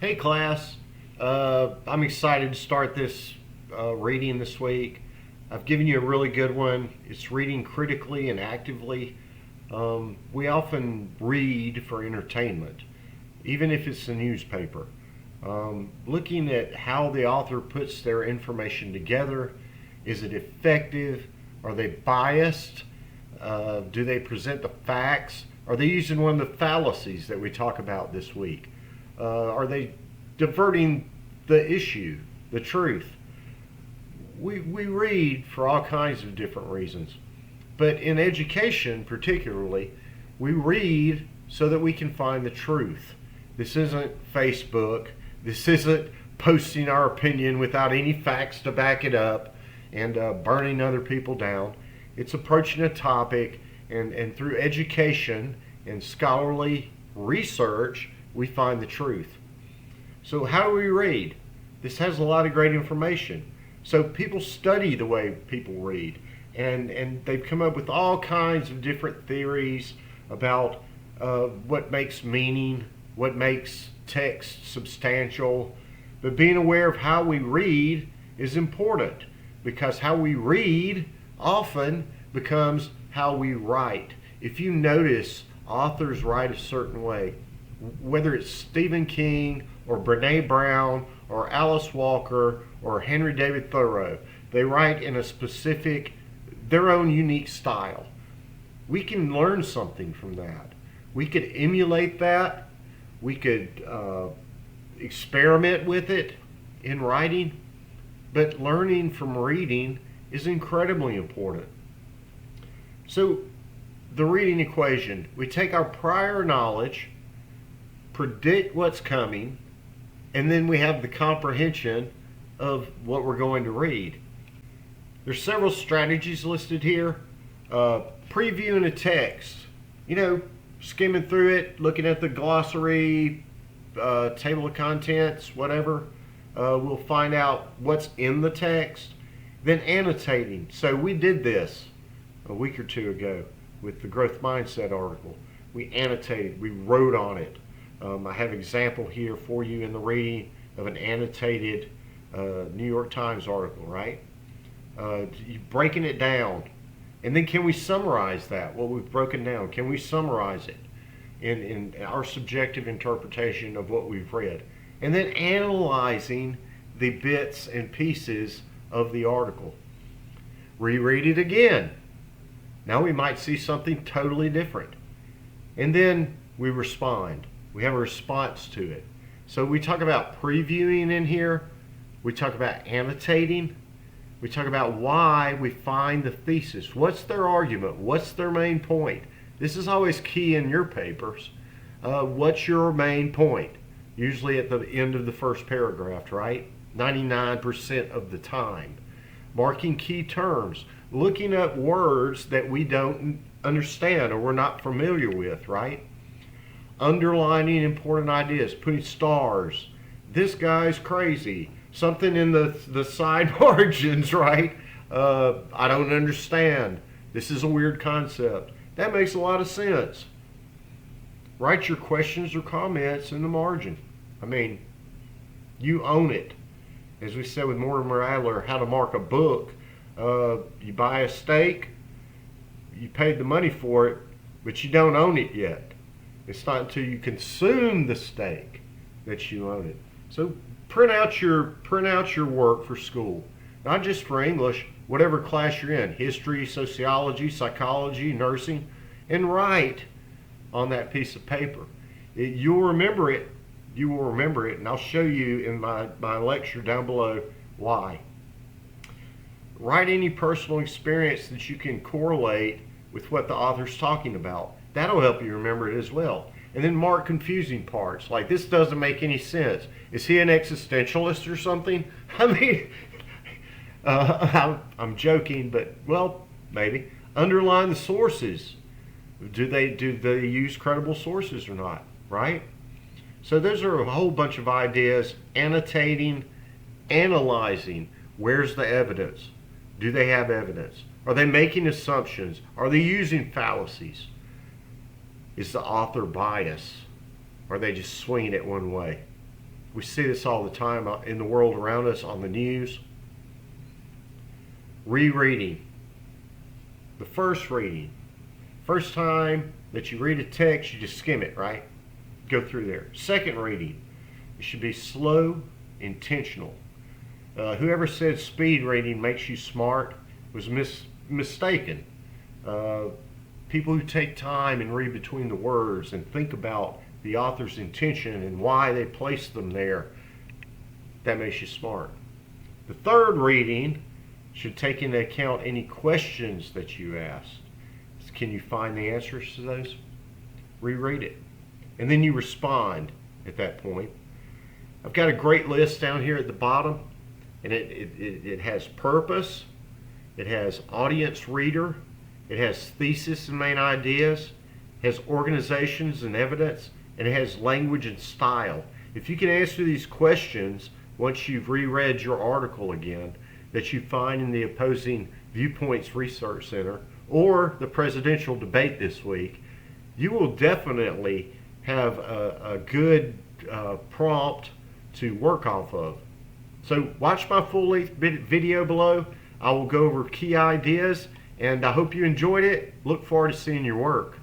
Hey class, I'm excited to start this reading this week. I've given you a really good one. It's reading critically and actively. We often read for entertainment, even if it's a newspaper. Looking at how the author puts their information together, is it effective? Are they biased? Do they present the facts? Are they using one of the fallacies that we talk about this week? Are they diverting the issue, the truth? We read for all kinds of different reasons. But in education, particularly, we read so that we can find the truth. This isn't Facebook. This isn't posting our opinion without any facts to back it up and burning other people down. It's approaching a topic, and through education and scholarly research, we find the truth. So how do we read? This has a lot of great information. So people study the way people read, and they've come up with all kinds of different theories about what makes meaning, what makes text substantial. But being aware of how we read is important, because how we read often becomes how we write. If you notice, authors write a certain way, whether it's Stephen King or Brene Brown or Alice Walker or Henry David Thoreau. They write in a specific, their own unique style. We can learn something from that. We could emulate that. We could experiment with it in writing. But learning from reading is incredibly important. So the reading equation, we take our prior knowledge, predict what's coming, and then we have the comprehension of what we're going to read. There's several strategies listed here. Previewing a text, skimming through it, looking at the glossary, table of contents, whatever. We'll find out what's in the text. Then annotating. So we did this a week or two ago with the growth mindset article. We annotated, we wrote on it. I have an example here for you in the reading of an annotated New York Times article, right? Breaking it down. And then can we summarize that, what we've broken down? Can we summarize it in our subjective interpretation of what we've read? And then analyzing the bits and pieces of the article. Reread it again. Now we might see something totally different. And then we respond. We have a response to it. So we talk about previewing in here. We talk about annotating. We talk about why we find the thesis. What's their argument? What's their main point? This is always key in your papers. What's your main point? Usually at the end of the first paragraph, right? 99% of the time. Marking key terms. Looking up words that we don't understand or we're not familiar with, right? Underlining important ideas, putting stars. This guy's crazy. Something in the side margins, right? I don't understand. This is a weird concept. That makes a lot of sense. Write your questions or comments in the margin. I mean, you own it. As we said with Mortimer Adler, how to mark a book. You buy a steak, you paid the money for it, but you don't own it yet. It's not until you consume the steak that you own it. So print out your work for school, not just for English, whatever class you're in, history, sociology, psychology, nursing, and write on that piece of paper. You'll remember it. You will remember it, and I'll show you in my lecture down below why. Write any personal experience that you can correlate with what the author's talking about. That'll help you remember it as well. And then mark confusing parts, like this doesn't make any sense. Is he an existentialist or something? I mean, I'm joking, but well, maybe. Underline the sources. Do they use credible sources or not, right? So those are a whole bunch of ideas. Annotating, analyzing. Where's the evidence? Do they have evidence? Are they making assumptions? Are they using fallacies? Is the author biased? Or are they just swinging it one way? We see this all the time in the world around us on the news. Rereading. The first reading. First time that you read a text, you just skim it, right? Go through there. Second reading. It should be slow, intentional. Whoever said speed reading makes you smart was mistaken. People who take time and read between the words and think about the author's intention and why they placed them there, that makes you smart. The third reading should take into account any questions that you ask. Can you find the answers to those? Reread it. And then you respond at that point. I've got a great list down here at the bottom, and it has purpose, it has audience reader, it has thesis and main ideas, it has organizations and evidence, and it has language and style. If you can answer these questions once you've reread your article again that you find in the Opposing Viewpoints Research Center or the presidential debate this week, you will definitely have a good prompt to work off of. So watch my full-length video below. I will go over key ideas, and I hope you enjoyed it. Look forward to seeing your work.